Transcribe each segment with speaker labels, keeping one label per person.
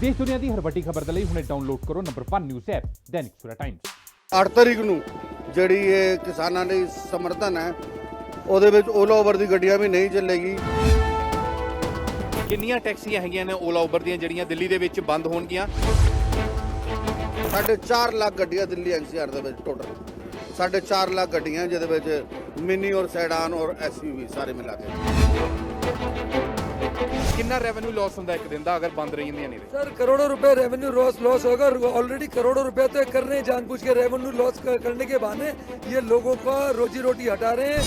Speaker 1: देश दुनिया की हर वड्डी खबर के लिए हुणे डाउनलोड करो number 1 news app Dainik Savera times.
Speaker 2: 8 ਤਰੀਕ ਨੂੰ ਜਿਹੜੀ ਇਹ ਕਿਸਾਨਾਂ ਲਈ ਸਮਰਥਨ ਹੈ ਉਹਦੇ ਵਿੱਚ ਓਲਾ ਉਬਰ ਦੀ ਗੱਡੀਆਂ ਵੀ ਨਹੀਂ ਚੱਲੇਗੀ।
Speaker 3: ਕਿੰਨੀਆਂ ਟੈਕਸੀਆਂ ਹੈਗੀਆਂ ਨੇ ਓਲਾ ਉਬਰ ਦੀਆਂ ਜਿਹੜੀਆਂ ਦਿੱਲੀ ਦੇ ਵਿੱਚ ਬੰਦ ਹੋਣਗੀਆਂ?
Speaker 2: 4.5 ਲੱਖ ਗੱਡੀਆਂ ਦਿੱਲੀ ਐਨਸੀਆਰ ਦੇ ਵਿੱਚ ਟੋਟਲ 4.5 ਲੱਖ ਗੱਡੀਆਂ ਜਿਹਦੇ ਵਿੱਚ ਮਿਨੀ ਔਰ ਸੈਡਾਨ ਔਰ ਐਸਯੂਵੀ ਸਾਰੇ ਮਿਲਾ ਕੇ।
Speaker 3: ਕਿੰਨਾ ਰੈਵਨਿਊ ਲਾਸ ਹੁੰਦਾ ਇੱਕ ਦਿਨ ਦਾ ਅਗਰ ਬੰਦ ਰਹੀ ਜਾਂਦੀਆਂ ਨੇ?
Speaker 4: सर करोड़ों रुपए रेवेन्यू लॉस होगा। ऑलरेडी करोड़ों रुपए तो कर रहे हैं जानबूझ के रेवेन्यू लॉस करने के बहाने ये लोगों का रोजी रोटी हटा रहे हैं।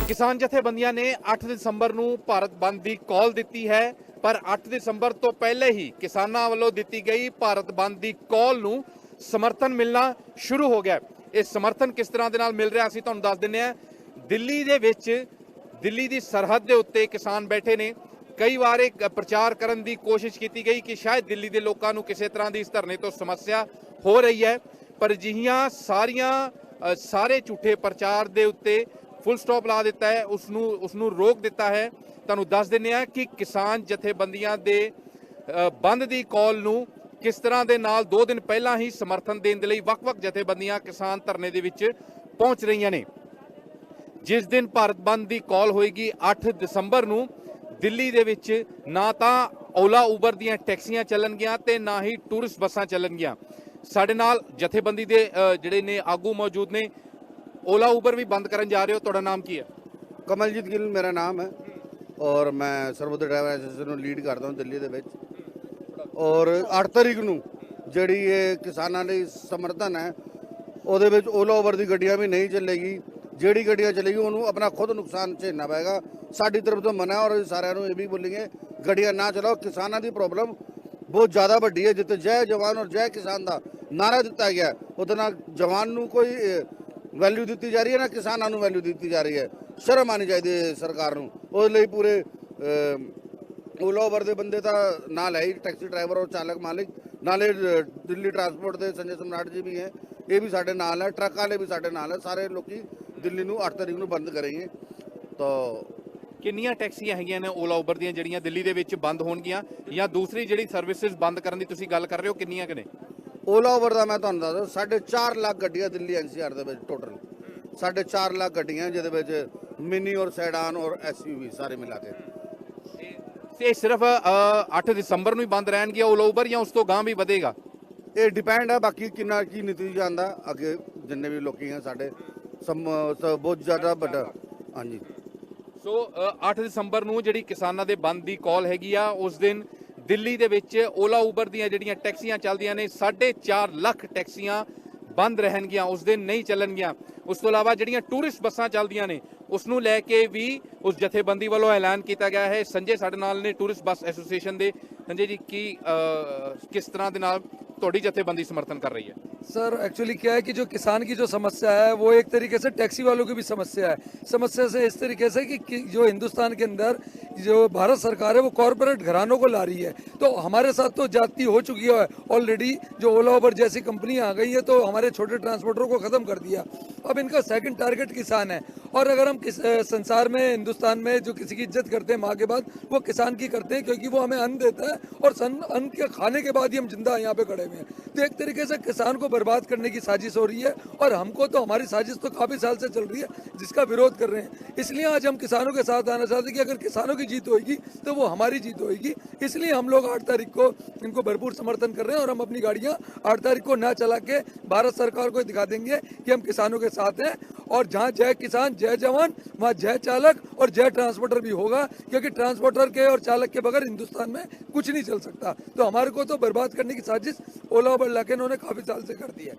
Speaker 3: ਕਿਸਾਨ ਜਥੇਬੰਦੀਆਂ ਨੇ 8 ਦਸੰਬਰ ਨੂੰ ਭਾਰਤ ਬੰਦ ਦੀ ਕਾਲ ਦਿੱਤੀ ਹੈ, ਪਰ 8 ਦਸੰਬਰ ਤੋਂ ਪਹਿਲੇ ਹੀ ਕਿਸਾਨਾਂ ਵੱਲੋਂ ਦਿੱਤੀ ਗਈ ਭਾਰਤ ਬੰਦ ਦੀ ਕਾਲ ਨੂੰ ਸਮਰਥਨ ਮਿਲਣਾ ਸ਼ੁਰੂ ਹੋ ਗਿਆ। ਇਹ ਸਮਰਥਨ ਕਿਸ ਤਰ੍ਹਾਂ ਦੇ ਨਾਲ ਮਿਲ ਰਿਹਾ ਅਸੀਂ ਤੁਹਾਨੂੰ ਦੱਸ ਦਿੰਦੇ ਹਾਂ। ਦਿੱਲੀ ਦੇ ਵਿੱਚ ਦਿੱਲੀ ਦੀ ਸਰਹੱਦ ਦੇ ਉੱਤੇ ਕਿਸਾਨ ਬੈਠੇ ਨੇ। ਕਈ ਵਾਰ ਇੱਕ ਪ੍ਰਚਾਰ ਕਰਨ ਦੀ ਕੋਸ਼ਿਸ਼ ਕੀਤੀ ਗਈ ਕਿ ਸ਼ਾਇਦ ਦਿੱਲੀ ਦੇ ਲੋਕਾਂ ਨੂੰ ਕਿਸੇ ਤਰ੍ਹਾਂ ਦੀ ਇਸ ਧਰਨੇ ਤੋਂ ਸਮੱਸਿਆ ਹੋ ਰਹੀ ਹੈ, ਪਰ ਅਜਿਹੀਆਂ ਸਾਰੇ ਝੂਠੇ ਪ੍ਰਚਾਰ ਦੇ ਉੱਤੇ ਫੁੱਲ ਸਟਾਪ ਲਾ ਦਿੱਤਾ ਹੈ, ਉਸ ਨੂੰ ਰੋਕ ਦਿੱਤਾ ਹੈ। ਤੁਹਾਨੂੰ ਦੱਸ ਦਿੰਦੇ ਹਾਂ ਕਿ ਕਿਸਾਨ ਜਥੇਬੰਦੀਆਂ ਦੇ ਬੰਦ ਦੀ ਕਾਲ ਨੂੰ ਕਿਸ ਤਰ੍ਹਾਂ ਦੇ ਨਾਲ 2 ਦਿਨ ਪਹਿਲਾਂ ਹੀ ਸਮਰਥਨ ਦੇਣ ਦੇ ਲਈ ਵੱਖ-ਵੱਖ ਜਥੇਬੰਦੀਆਂ ਕਿਸਾਨ ਧਰਨੇ ਦੇ ਵਿੱਚ ਪਹੁੰਚ ਰਹੀਆਂ ਨੇ। ਜਿਸ ਦਿਨ ਭਾਰਤ ਬੰਦ ਦੀ ਕਾਲ ਹੋਏਗੀ 8 ਦਸੰਬਰ ਨੂੰ ਦਿੱਲੀ ਦੇ ਵਿੱਚ ਨਾ ਤਾਂ ਓਲਾ ਉਬਰ ਦੀਆਂ ਟੈਕਸੀਆਂ ਚੱਲਣਗੀਆਂ ਤੇ ਨਾ ਹੀ ਟੂਰਿਸਟ ਬੱਸਾਂ ਚੱਲਣਗੀਆਂ। ਸਾਡੇ ਨਾਲ ਜਥੇਬੰਦੀ ਦੇ ਜਿਹੜੇ ਨੇ ਆਗੂ ਮੌਜੂਦ ਨੇ। ਓਲਾ ਉਬਰ ਵੀ ਬੰਦ ਕਰਨ ਜਾ ਰਹੇ ਹੋ, ਤੁਹਾਡਾ ਨਾਮ ਕੀ ਹੈ?
Speaker 2: ਕਮਲਜੀਤ ਗਿੱਲ ਮੇਰਾ ਨਾਮ ਹੈ ਔਰ ਮੈਂ ਸਰਵੋਦਯ ਡਰਾਈਵਰ ਐਸੋਸੀਏਸ਼ਨ ਨੂੰ ਲੀਡ ਕਰਦਾ ਹਾਂ ਦਿੱਲੀ ਦੇ ਵਿੱਚ। ਔਰ 8 ਤਰੀਕ ਨੂੰ ਜਿਹੜੀ ਇਹ ਕਿਸਾਨਾਂ ਲਈ ਸਮਰਥਨ ਹੈ ਉਹਦੇ ਵਿੱਚ ਓਲਾ ਉਬਰ ਦੀ ਗੱਡੀਆਂ ਵੀ ਨਹੀਂ ਚੱਲੇਗੀ। ਜਿਹੜੀ ਗੱਡੀਆਂ ਚੱਲੇਗੀ ਉਹਨੂੰ ਆਪਣਾ ਖੁਦ ਨੁਕਸਾਨ ਝੇਲਣਾ ਪਏਗਾ। ਸਾਡੀ ਤਰਫ ਤੋਂ ਮਨਾ ਔਰ ਸਾਰਿਆਂ ਨੂੰ ਇਹ ਵੀ ਬੋਲਾਂਗੇ ਗੱਡੀਆਂ ਨਾ ਚਲਾਓ। ਕਿਸਾਨਾਂ ਦੀ ਪ੍ਰੋਬਲਮ ਬਹੁਤ ਜ਼ਿਆਦਾ ਵੱਡੀ ਹੈ। ਜਿੱਥੇ ਜੈ ਜਵਾਨ ਔਰ ਜੈ ਕਿਸਾਨ ਦਾ ਨਾਰਾ ਦਿੱਤਾ ਗਿਆ ਉਹਦੇ ਨਾਲ ਜਵਾਨ ਨੂੰ ਕੋਈ ਵੈਲਿਊ ਦਿੱਤੀ ਜਾ ਰਹੀ ਹੈ ਨਾ ਕਿਸਾਨਾਂ ਨੂੰ ਵੈਲਿਊ ਦਿੱਤੀ ਜਾ ਰਹੀ ਹੈ। ਸ਼ਰਮ ਆਉਣੀ ਚਾਹੀਦੀ ਹੈ ਸਰਕਾਰ ਨੂੰ। ਉਹਦੇ ਲਈ ਪੂਰੇ ਓਲਾ ਉਬਰ ਦੇ ਬੰਦੇ ਤਾਂ ਨਾਲ ਹੈ ਹੀ, ਟੈਕਸੀ ਡਰਾਈਵਰ ਔਰ ਚਾਲਕ ਮਾਲਿਕ, ਨਾਲੇ ਦਿੱਲੀ ਟਰਾਂਸਪੋਰਟ ਦੇ ਸੰਜੇ ਸਮਰਾਟ ਜੀ ਵੀ ਹੈ, ਇਹ ਵੀ ਸਾਡੇ ਨਾਲ ਹੈ, ਟਰੱਕ ਵਾਲੇ ਵੀ ਸਾਡੇ ਨਾਲ ਹੈ। ਸਾਰੇ ਲੋਕੀ ਦਿੱਲੀ ਨੂੰ 8 ਤਰੀਕ ਨੂੰ ਬੰਦ ਕਰੇਂਗੇ। ਤਾਂ
Speaker 3: ਕਿੰਨੀਆਂ ਟੈਕਸੀਆਂ ਹੈਗੀਆਂ ਨੇ ਓਲਾ ਉਬਰ ਦੀਆਂ ਜਿਹੜੀਆਂ ਦਿੱਲੀ ਦੇ ਵਿੱਚ ਬੰਦ ਹੋਣਗੀਆਂ, ਜਾਂ ਦੂਸਰੀ ਜਿਹੜੀ ਸਰਵਿਸਿਜ਼ ਬੰਦ ਕਰਨ ਦੀ ਤੁਸੀਂ ਗੱਲ ਕਰ ਰਹੇ ਹੋ, ਕਿੰਨੀਆਂ ਕਿ ਨੇ?
Speaker 2: ਓਲਾ ਉਬਰ ਦਾ ਮੈਂ ਤੁਹਾਨੂੰ ਦੱਸਦਾ 4.5 ਲੱਖ ਗੱਡੀਆਂ ਦਿੱਲੀ ਐਨਸੀਆਰ ਦੇ ਵਿੱਚ ਟੋਟਲ 4.5 ਲੱਖ ਗੱਡੀਆਂ ਜਿਹਦੇ ਵਿੱਚ ਮਿਨੀ ਔਰ ਸੈਡਾਨ ਔਰ ਐਸਯੂਵੀ ਸਾਰੇ ਮਿਲਾ ਕੇ।
Speaker 3: ਤੇ ਸਿਰਫ 8 ਦਸੰਬਰ ਨੂੰ ਹੀ ਬੰਦ ਰਹਿਣਗੇ ਓਲਾ ਉਬਰ, ਜਾਂ ਉਸ ਤੋਂ ਗਾਂ ਵੀ ਵਧੇਗਾ?
Speaker 2: ਇਹ ਡਿਪੈਂਡ ਹੈ ਬਾਕੀ ਕਿੰਨਾ ਕੀ ਨਤੀਜਾ ਆਉਂਦਾ ਅੱਗੇ। ਜਿੰਨੇ ਵੀ ਲੋਕੀ ਆ ਸਾਡੇ ਬਹੁਤ ਜ਼ਿਆਦਾ ਵੱਡਾ। ਹਾਂਜੀ,
Speaker 3: ਸੋ 8 ਦਸੰਬਰ ਨੂੰ ਜਿਹੜੀ ਕਿਸਾਨਾਂ ਦੇ ਬੰਦ ਦੀ ਕਾਲ ਹੈਗੀ ਆ, ਉਸ ਦਿਨ ਦਿੱਲੀ ਦੇ ਵਿੱਚ ਓਲਾ ਉਬਰ ਦੀਆਂ ਜਿਹੜੀਆਂ ਟੈਕਸੀਆਂ ਚੱਲਦੀਆਂ ਨੇ 4.5 ਲੱਖ ਟੈਕਸੀਆਂ ਬੰਦ ਰਹਿਣਗੀਆਂ, ਉਸ ਦਿਨ ਨਹੀਂ ਚੱਲਣਗੀਆਂ। ਉਸ ਤੋਂ ਇਲਾਵਾ ਜਿਹੜੀਆਂ ਟੂਰਿਸਟ ਬੱਸਾਂ ਚੱਲਦੀਆਂ ਨੇ ਉਸ ਨੂੰ ਲੈ ਕੇ ਵੀ ਉਸ ਜਥੇਬੰਦੀ ਵੱਲੋਂ ਐਲਾਨ ਕੀਤਾ ਗਿਆ ਹੈ। ਸੰਜੇ ਸਾਡੇ ਨਾਲ ਨੇ ਟੂਰਿਸਟ ਬੱਸ ਐਸੋਸੀਏਸ਼ਨ ਦੇ। ਸੰਜੇ जी किस तरह के नाल ਤੁਹਾਡੀ ਜਥੇਬੰਦੀ समर्थन कर रही है?
Speaker 4: सर एक्चुअली क्या है कि जो किसान की जो समस्या है वो एक तरीके से टैक्सी वालों की भी समस्या है। समस्या से इस तरीके से कि जो हिंदुस्तान के अंदर जो भारत सरकार है वो कॉरपोरेट घरानों को ला रही है, तो हमारे साथ तो जाती हो चुकी है ऑलरेडी। जो ओला उबर जैसी कंपनियां आ गई है तो हमारे छोटे ट्रांसपोर्टरों को ख़त्म कर दिया। अब इनका सेकंड टारगेट किसान है। और अगर हम संसार में हिंदुस्तान में जो किसी की इज्जत करते हैं माँ के बाद, वो किसान की करते हैं, क्योंकि वो हमें अन्न देता है और अन्न के खाने के बाद ही हम जिंदा यहाँ पे खड़े हुए हैं। तो एक तरीके से किसान को बर्बाद करने की साजिश हो रही है, और हमको तो हमारी साजिश तो काफ़ी साल से चल रही है जिसका विरोध कर रहे हैं। इसलिए आज हम किसानों के साथ आना चाहते हैं कि अगर किसानों की जीत होगी तो वो हमारी जीत होगी। इसलिए हम लोग 8 तारीख को इनको भरपूर समर्थन कर रहे हैं, और हम अपनी गाड़ियाँ 8 तारीख को ना चला के भारत सरकार को दिखा देंगे कि हम किसानों के साथ हैं। और जहाँ जय किसान जय जवान वहाँ जय चालक और जय ट्रांसपोर्टर भी होगा, क्योंकि ट्रांसपोर्टर के और चालक के बगैर हिंदुस्तान में कुछ नहीं चल सकता। तो हमारे को तो बर्बाद करने की साजिश ओला उबर लाके इन्होंने काफ़ी साल से कर दी है।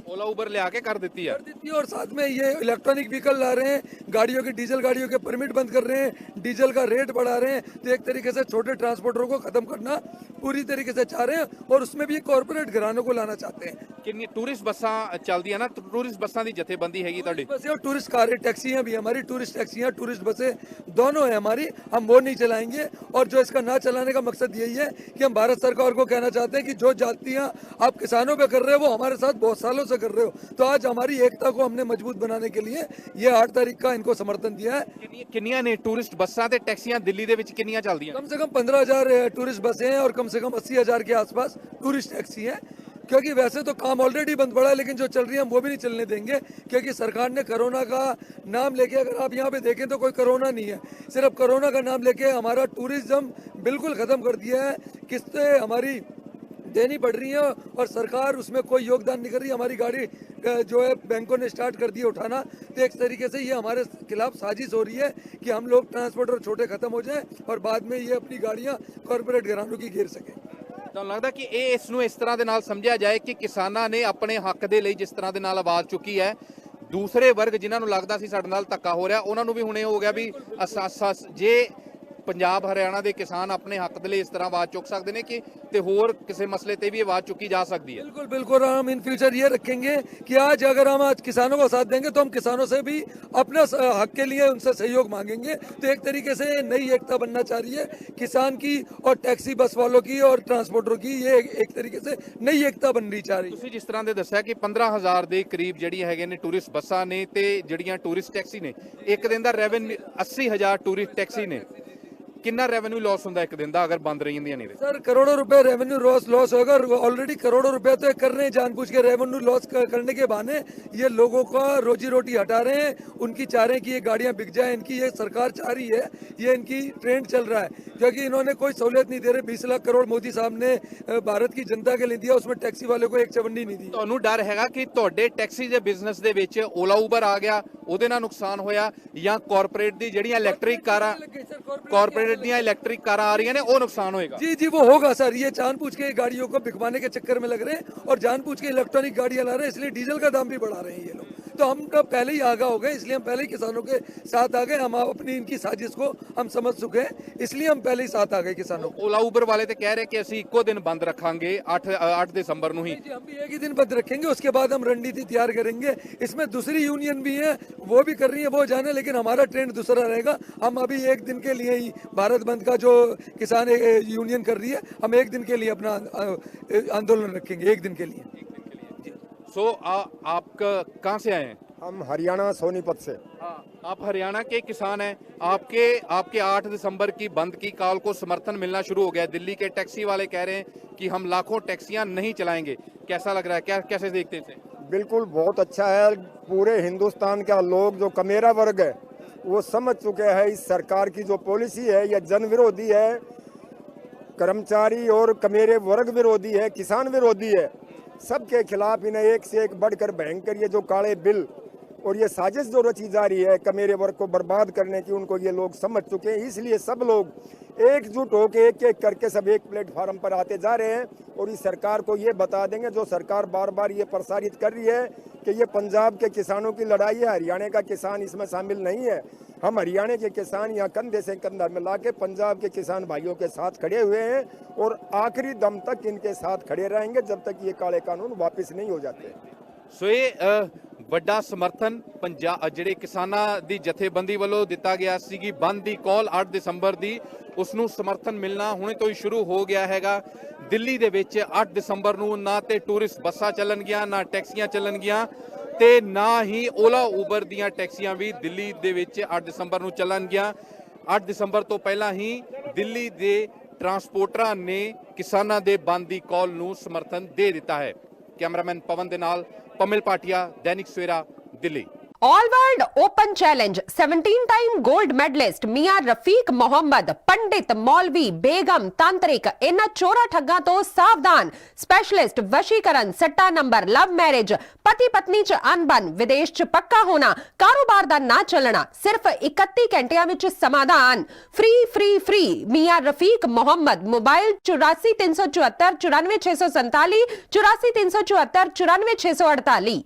Speaker 3: ओला उबर ले आके कर देती है।
Speaker 4: और साथ में ये इलेक्ट्रॉनिक व्हीकल ला रहे हैं, गाड़ियों के डीजल गाड़ियों के परमिट बंद कर रहे हैं, डीजल का रेट बढ़ा रहे हैं। तो एक तरीके से छोटे ट्रांसपोर्टरों को खत्म करना पूरी तरीके से चाह रहे हैं, और उसमें भी कॉर्पोरेट घरानों को लाना चाहते हैं।
Speaker 3: कितनी टूरिस्ट बसा चलती है ना, टूरिस्ट बसा की जथेबंदी हैगी ਤੁਹਾਡੀ?
Speaker 4: बसें और टूरिस्ट कारें, टैक्सियां भी हमारी, टूरिस्ट टैक्सियां, टूरिस्ट बसें दोनों है हमारी। हम वो नहीं चलाएंगे, और जो इसका ना चलाने का मकसद यही है कि हम भारत सरकार को कहना चाहते हैं कि जो जातियां आप किसानों पे कर रहे हैं वो हमारे साथ बहुत सालों से से कर रहे हो। तो आज हमारी एकता को हमने मजबूत बनाने के लिए ये 8 तारीख का इनको समर्थन दिया है।
Speaker 3: ਕਿੰਨੀਆਂ ਨੇ ਟੂਰਿਸਟ ਬੱਸਾਂ ਤੇ ਟੈਕਸੀਆਂ ਦਿੱਲੀ ਦੇ ਵਿੱਚ ਕਿੰਨੀਆਂ ਚੱਲਦੀਆਂ?
Speaker 4: कम से कम 15,000 टूरिस्ट बसें हैं और कम से कम 80,000 के आसपास टूरिस्ट टैक्सी है। क्योंकि वैसे तो काम ऑलरेडी बंद पड़ा है, लेकिन जो चल रही है हम वो भी नहीं चलने देंगे, क्योंकि सरकार ने कोरोना का नाम लेके, अगर आप यहाँ पे देखें तो कोई कोरोना नहीं है, सिर्फ कोरोना का नाम लेके हमारा टूरिज्म बिल्कुल ख़त्म कर दिया है। किस्तें हमारी देनी पड़ रही है और सरकार उसमें कोई योगदान नहीं कर रही। हमारी गाड़ी जो है बैंकों ने स्टार्ट कर दी है उठाना। तो एक तरीके से ये हमारे खिलाफ साजिश हो रही है कि हम लोग ट्रांसपोर्टर छोटे खत्म हो जाएं और बाद में ये अपनी गाड़ियाँ कॉरपोरेट घरानों की घेर सकें।
Speaker 3: ਤੁਹਾਨੂੰ ਲੱਗਦਾ ਕਿ ਇਹ ਇਸ ਨੂੰ ਇਸ ਤਰ੍ਹਾਂ ਦੇ ਨਾਲ ਸਮਝਿਆ ਜਾਏ ਕਿ ਕਿਸਾਨਾਂ ਨੇ ਆਪਣੇ ਹੱਕ ਦੇ ਲਈ ਜਿਸ ਤਰ੍ਹਾਂ ਦੇ ਨਾਲ ਆਵਾਜ਼ ਚੁੱਕੀ ਹੈ, ਦੂਸਰੇ ਵਰਗ ਜਿਨ੍ਹਾਂ ਨੂੰ ਲੱਗਦਾ ਸੀ ਸਾਡੇ ਨਾਲ ਧੱਕਾ ਹੋ ਰਿਹਾ, ਉਹਨਾਂ ਨੂੰ ਵੀ ਹੁਣੇ ਹੋ ਗਿਆ ਵੀ ਜੇ ਪੰਜਾਬ ਹਰਿਆਣਾ ਦੇ ਕਿਸਾਨ ਆਪਣੇ ਹੱਕ ਦੇ ਲਈ ਇਸ ਤਰ੍ਹਾਂ ਆਵਾਜ਼ ਚੁੱਕ ਸਕਦੇ ਨੇ ਕਿ ਤੇ ਹੋਰ ਕਿਸੇ ਮਸਲੇ ਤੇ ਵੀ ਆਵਾਜ਼ ਚੁੱਕੀ ਜਾ ਸਕਦੀ है।
Speaker 4: बिल्कुल बिल्कुल, हम इन फ्यूचर ये रखेंगे कि आज अगर हम आज किसानों को साथ देंगे तो हम किसानों से भी अपने हक के लिए उनसे सहयोग मांगेंगे। तो एक तरीके से नई एकता बनना चाह रही है किसान की और टैक्सी बस वालों की और ट्रांसपोर्टरों की, ये एक तरीके से नई एकता बननी चाह रही है।
Speaker 3: ਤੁਸੀਂ ਜਿਸ ਤਰ੍ਹਾਂ ਦੇ ਦੱਸਿਆ ਕਿ 15,000 ਦੇ ਕਰੀਬ ਜਿਹੜੀਆਂ ਹੈਗੇ ਨੇ ਟੂਰਿਸਟ ਬੱਸਾਂ ਨੇ ਤੇ ਜਿਹੜੀਆਂ ਟੂਰਿਸਟ ਟੈਕਸੀ ਨੇ, ਇੱਕ ਦਿਨ ਦਾ ਰੈਵਨਿਊ 80,000 ਟੂਰਿਸਟ ਟੈਕਸੀ ਨੇ, कितना रेवेन्यू लॉस होता है एक दिन का अगर बंद रही नहीं?
Speaker 4: सर करोड़ों रुपए रेवेन्यू लॉस होगा। ऑलरेडी करोड़ों रुपए तो कर रहे हैं जानबूझ के रेवेन्यू लॉस करने के बहाने ये लोगों का रोजी रोटी हटा रहे हैं। उनकी चाह रहे हैं कि ये गाड़ियां बिक जाए, इनकी ये सरकार चाह रही है, ये इनकी ट्रेंड चल रहा है, क्योंकि इन्होंने कोई सहूलियत नहीं दे रहे। 20 लाख करोड़ मोदी साहब ने भारत की जनता के लिए दिया, उसमें टैक्सी वाले को एक चवन्नी नहीं दी।
Speaker 3: ਤੁਹਾਨੂੰ ਡਰ ਹੈਗਾ ਕਿ ਤੁਹਾਡੇ ਟੈਕਸੀ ਦੇ ਬਿਜ਼ਨਸ ਦੇ ਵਿੱਚ ਓਲਾ ਉਬਰ ਆ ਗਿਆ, ਉਹਦੇ ਨਾਲ ਨੁਕਸਾਨ ਹੋਇਆ, ਜਾਂ ਕਾਰਪੋਰੇਟ ਦੀ ਜਿਹੜੀਆਂ ਇਲੈਕਟ੍ਰਿਕ ਕਾਰਾਂ, ਕਾਰਪੋਰੇਟ ਦੀਆਂ ਇਲੈਕਟ੍ਰਿਕ ਕਾਰਾਂ आ रही है वो नुकसान होगा?
Speaker 4: जी जी वो होगा सर। ये जानबूझ के गाड़ियों को बिकवाने के चक्कर में लग रहे हैं और जानबूझ के इलेक्ट्रॉनिक गाड़ियां ला रहे हैं, इसलिए डीजल का दाम भी बढ़ा रहे हैं ये लोग। तो हम तो पहले ही आगा हो गए, इसलिए हम पहले ही किसानों के साथ आ गए। हम अपनी इनकी साजिश को हम समझ चुके हैं, इसलिए हम पहले ही साथ आ गए किसानों को।
Speaker 3: ओला उबर वाले तो कह रहे कि ਅਸੀਂ ਇੱਕੋ ਦਿਨ ਬੰਦ ਰੱਖਾਂਗੇ 8 ਦਿਸੰबर ਨੂੰ ही।
Speaker 4: हम भी एक ही दिन बंद रखेंगे, उसके बाद हम रणनीति तैयार करेंगे। इसमें दूसरी यूनियन भी है, वो भी कर रही है, वो जाने, लेकिन हमारा ट्रेंड दूसरा रहेगा। हम अभी एक दिन के लिए ही भारत बंद का जो किसान यूनियन कर रही है, हम एक दिन के लिए अपना आंदोलन रखेंगे, एक दिन के लिए।
Speaker 3: सो आप कहाँ से आए हैं?
Speaker 5: हम हरियाणा सोनीपत से।
Speaker 3: हाँ, आप हरियाणा के किसान हैं। आपके 8 दिसंबर की बंद की कॉल को समर्थन मिलना शुरू हो गया। दिल्ली के टैक्सी वाले कह रहे हैं कि हम लाखों टैक्सियां नहीं चलाएंगे। कैसा लग रहा है, कैसे देखते हैं?
Speaker 5: बिल्कुल बहुत अच्छा है। पूरे हिंदुस्तान का लोग जो कमेरा वर्ग है वो समझ चुके हैं इस सरकार की जो पॉलिसी है यह जन विरोधी है, कर्मचारी और कमेरे वर्ग विरोधी है, किसान विरोधी है। सबके खिलाफ इन्हें एक से एक बढ़कर भयंकर ये जो काले बिल और ये साजिश जो रची जा रही है कमेरे वर्ग को बर्बाद करने की, उनको ये लोग समझ चुके हैं। इसलिए सब लोग एकजुट होकर एक एक करके सब एक प्लेटफार्म पर आते जा रहे हैं और इस सरकार को ये बता देंगे, जो सरकार बार बार ये प्रसारित कर रही है कि ये पंजाब के किसानों की लड़ाई है, हरियाणा का किसान इसमें शामिल नहीं है। हम हरियाणा के किसान यहाँ कंधे से कंधा मिला के पंजाब के किसान भाइयों के साथ खड़े हुए हैं और आखिरी दम तक इनके साथ खड़े रहेंगे जब तक ये काले कानून वापस नहीं हो जाते।
Speaker 3: ਸੋ ਇਹ ਵੱਡਾ ਸਮਰਥਨ ਪੰਜਾਬ ਜਿਹੜੇ ਕਿਸਾਨਾਂ ਦੀ ਜਥੇਬੰਦੀ ਵੱਲੋਂ ਦਿੱਤਾ ਗਿਆ ਸੀਗੀ ਬੰਦ ਦੀ ਕਾਲ 8 ਦਸੰਬਰ ਦੀ, ਉਸ ਨੂੰ ਸਮਰਥਨ ਮਿਲਣਾ ਹੁਣੇ ਤੋਂ ਹੀ ਸ਼ੁਰੂ ਹੋ ਗਿਆ ਹੈਗਾ। ਦਿੱਲੀ ਦੇ ਵਿੱਚ 8 ਦਸੰਬਰ ਨੂੰ ਨਾ ਤੇ ਟੂਰਿਸਟ ਬੱਸਾਂ ਚੱਲਣਗੀਆਂ, ਨਾ ਟੈਕਸੀਆਂ ਚੱਲਣਗੀਆਂ ਤੇ ਨਾ ਹੀ ਓਲਾ ਉਬਰ ਦੀਆਂ ਟੈਕਸੀਆਂ ਵੀ ਦਿੱਲੀ ਦੇ ਵਿੱਚ 8 ਦਸੰਬਰ ਨੂੰ ਚੱਲਣਗੀਆਂ। 8 ਦਸੰਬਰ ਤੋਂ ਪਹਿਲਾਂ ਹੀ ਦਿੱਲੀ ਦੇ ਟਰਾਂਸਪੋਰਟਰਾਂ ਨੇ ਕਿਸਾਨਾਂ ਦੇ ਬੰਦ ਦੀ ਕਾਲ ਨੂੰ ਸਮਰਥਨ ਦੇ ਦਿੱਤਾ ਹੈ। ਕੈਮਰਾਮੈਨ ਪਵਨ ਦੇ ਨਾਲ पमिल पाटिया, Dainik Savera, Delhi.
Speaker 6: All world open challenge 17 gold medalist मियां रफीक मोहम्मद, पंडित, मौलवी, बेगम, तांत्रिक, इन्हां चोरा ठग्गां तो सावधान। स्पेशलिस्ट वशीकरण, सट्टा नंबर, लव मैरिज, पति पत्नी च अनबन, विदेश च पक्का होना, कारोबार दा ना चलना, सिर्फ 31 घंटियां विच समाधान। फ्री फ्री फ्री मियां रफीक मोहम्मद। मोबाइल 84 374 94 647, 84 374 94 648।